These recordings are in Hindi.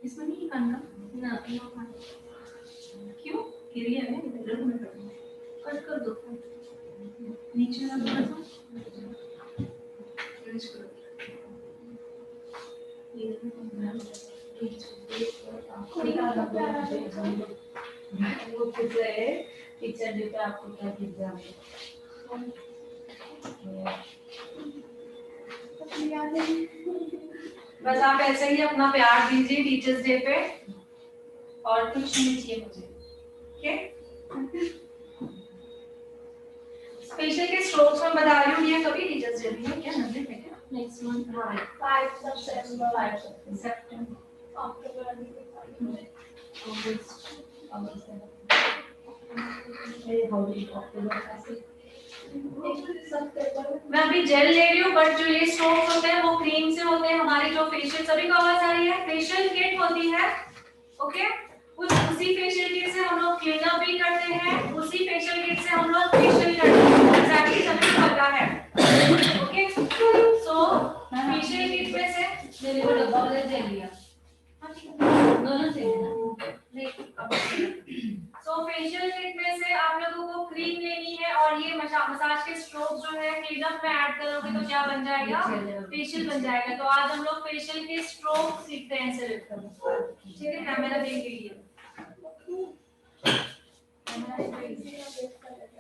इसमें नहीं करना ना, क्यों गिरी है ना, इधर में कट कर दो, नीचे ना दो फिनिश करो। ये वो पूछ रहे हैं टीचर डे पे आपको क्या एग्जाम है, बस आप ऐसे ही अपना प्यार दीजिए टीचर्स डे पे, और कुछ नहीं चाहिए मुझे। ओके, स्पेशल के स्ट्रोक्स में बता रही हूँ, ये कभी टीचर्स डे है क्या, नंबर में क्या नेक्स्ट मंथ 5 सितंबर, 5 सितंबर, अक्टूबर, अगस्त, मैं अभी जेल ले रही हूँ, बट जो ये स्ट्रोक्स होते हैं वो क्रीम से होते हैं। हमारी जो फेशियल सभी को आवाज आ रही है, फेशियल किट होती है, ओके, उसी फेशियल किट से हम लोग क्लीन अप भी करते हैं, उसी फेशियल किट से हम लोग फेशियल करते हैं, एग्जैक्टली सभी को पता है, ओके। सो फेशियल किट में से मेरे को डब्बा वाला दे लिया, दोनों से सो फेशियल किट में से आप लोगों को क्रीम लेनी है, और ये मसाज के स्ट्रोक जो है क्लीन अप में ऐड करोगे तो क्या बन जाएगा, फेशियल बन जाएगा। तो आज हम लोग फेशियल के स्ट्रोक सीखते हैं सिर्फ, ठीक है। कैमरा देख लीजिए,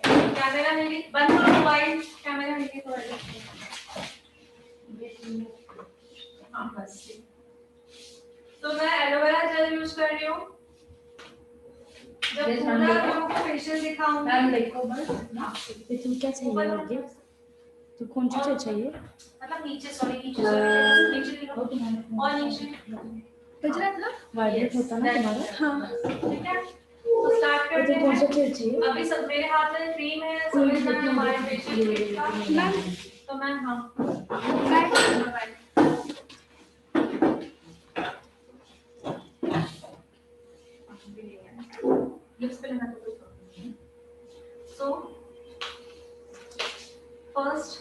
कैमरा नहीं बंद करो, मोबाइल कैमरा नहीं थोड़ा हाँ बस। तो मैं एलोवेरा जेल यूज कर रही हूँ, जब पूरा लोगों को फेशियल दिखाऊंगी। मैम देखो बस ये तुम क्या चाहिए आगे, तो कौन सी चाहिए, मतलब नीचे, सॉरी नीचे, नीचे और नीचे बजना था वाइब्रेट होता ना तुम्हारा, हां ठीक है। तो स्टार्ट करते हैं, कौन सा चाहिए, अभी सब मेरे हाथ में क्रीम है, समझना है हमारे फेशियल किट का मैम, तो मैम हां लिप्स पे लेना तो कोई प्रॉब्लम नहीं। सो फर्स्ट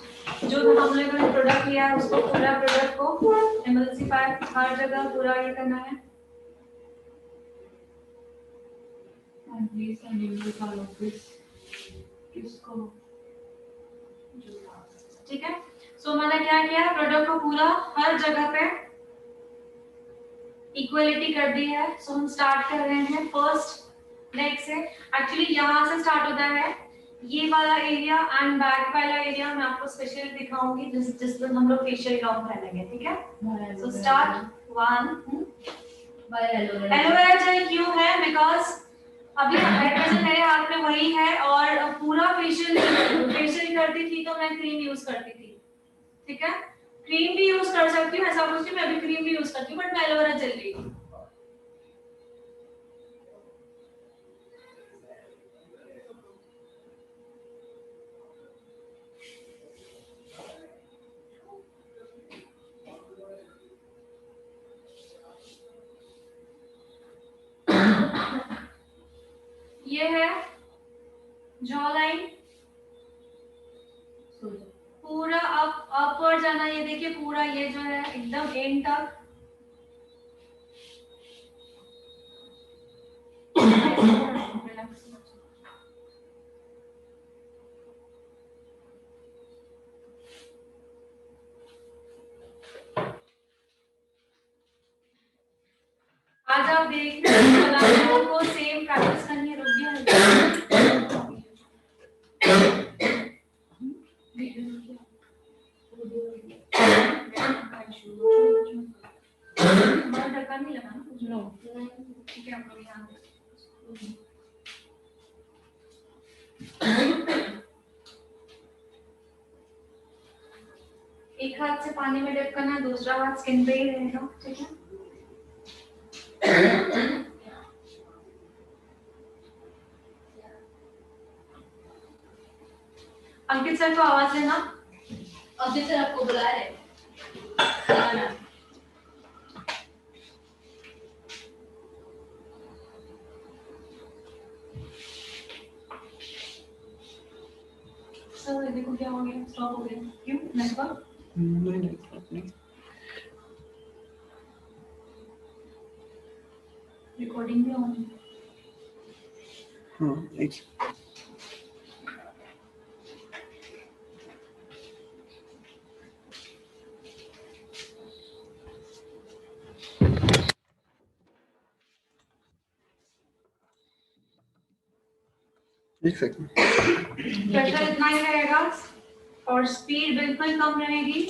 जो हम लोगों ने प्रोडक्ट लिया है उसको, पूरा प्रोडक्ट को एमल्सिफाई हर जगह पूरा ये करना है, and please and you will follow this इसको, ठीक है। सो मैंने क्या किया, प्रोडक्ट को पूरा हर जगह पे इक्वलिटी कर दी है। सो हम स्टार्ट कर रहे हैं फर्स्ट नेक से, एक्चुअली यहाँ से स्टार्ट होता है ये वाला एरिया, एंड बैक वाला एरिया मैं आपको स्पेशली दिखाऊंगी जिस दिन हम लोग फेशियल गाउन पहनेंगे, ठीक है। सो स्टार्ट 1 एलोवेरा जेल क्यों है, बिकॉज अभी मेरे हाथ में वही है, और पूरा फेशियल करती थी तो मैं क्रीम यूज करती थी, ठीक है। क्रीम भी यूज कर सकती हूँ, ऐसा कुछ नहीं, मैं अभी क्रीम भी यूज करती हूँ, बट मैं एलोवेरा जेल ली हूँ। ये है जॉ लाइन, पूरा अपवर्ड जाना, ये देखिए पूरा ये जो है एकदम एंड तक, आज आप देख रहे हैं को सेम प्रैक्टिस करनी है, रुक गया ढक्कन नहीं लगा ना, ठीक है। हम लोग यहाँ एक हाथ से पानी में डिप करना है, दूसरा हाथ स्किन पे ही रहेगा, ठीक है। अंकित सर को आवाज देना। अंकित सर आपको बुला रहे हैं। सर देखो क्या हो गया, स्टॉप हो गया, क्यों? नेटवर्क नहीं। रिकॉर्डिंग भी ऑन है। हाँ, एक सेकंड। प्रेशर इतना ही रहेगा और स्पीड बिल्कुल कम रहेगी।